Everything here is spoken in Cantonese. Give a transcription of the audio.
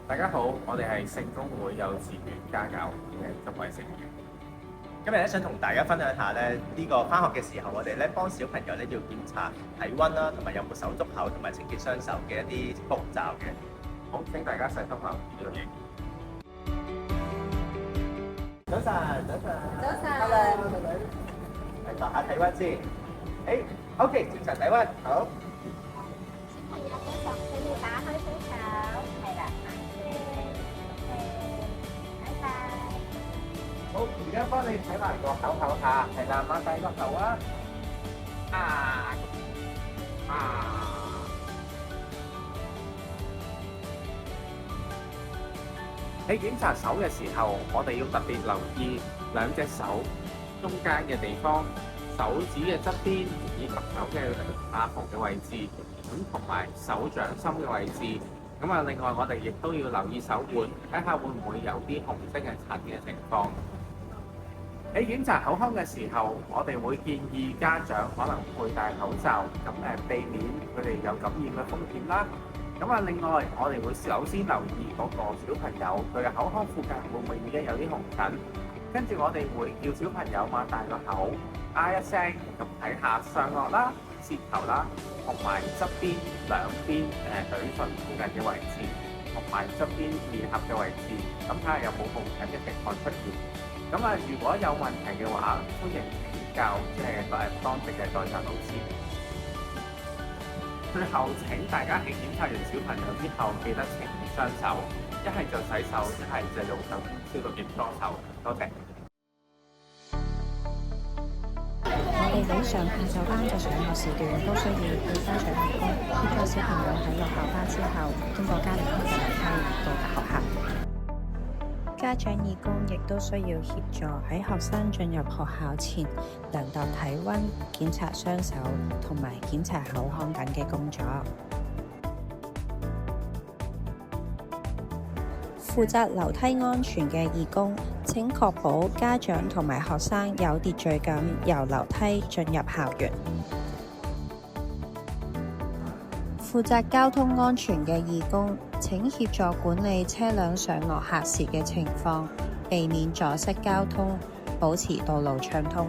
大家好，我哋係聖公會幼稚園家教嘅執位成員。今日咧想同大家分享下咧呢個返學嘅時候，我哋咧幫小朋友咧要檢查體温啦，同埋有冇手足口同埋清潔雙手嘅一啲步驟嘅。好，請大家細心留意呢個影。早晨，早晨，早晨，hello，女女，嚟度下體温先。OK， 正常體温，好。小朋友嘅手可以打開雙手，係啦，拜拜。好，而家幫你睇埋個口口下，係啦，擘大個口啊！喺檢查手嘅時候，我哋要特別留意兩隻手中間嘅地方、手指嘅側邊以及手嘅下縫嘅位置，同埋手掌心嘅位置。另外我哋亦都要留意手腕，睇下會唔會有啲紅色嘅疹嘅情況。喺檢查口腔嘅時候，我哋會建議家長可能佩戴口罩，避免佢哋有感染嘅風險啦。另外我哋會首先留意嗰個小朋友佢嘅口腔附近會唔會已經有啲紅疹，跟住我哋會叫小朋友擘大個口，一聲咁睇下上顎啦、舌頭啦，同埋側邊兩邊嘴唇附近嘅位置，同埋側邊面頰嘅位置，咁睇下有冇紅疹嘅情況出現。如果有問題嘅話，歡迎請教當值嘅在場老師。最後請大家喺檢查完小朋友之後，記得清潔雙手，一係就洗手，一係就用手消毒液搓手。多謝。我哋喺上下晝班嘅上學時段都需要與家長同工協助小朋友喺落校巴之後，經過家庭嘅樓梯到達學校。家長義工亦都需要協助喺學生進入學校前量度體温、檢查雙手同埋檢查口腔等嘅工作。負責樓梯安全嘅義工，請確保家長同埋學生有秩序咁由樓梯進入校園。負責交通安全嘅義工，請協助管理車輛上落客時嘅情況，避免阻塞交通，保持道路暢通。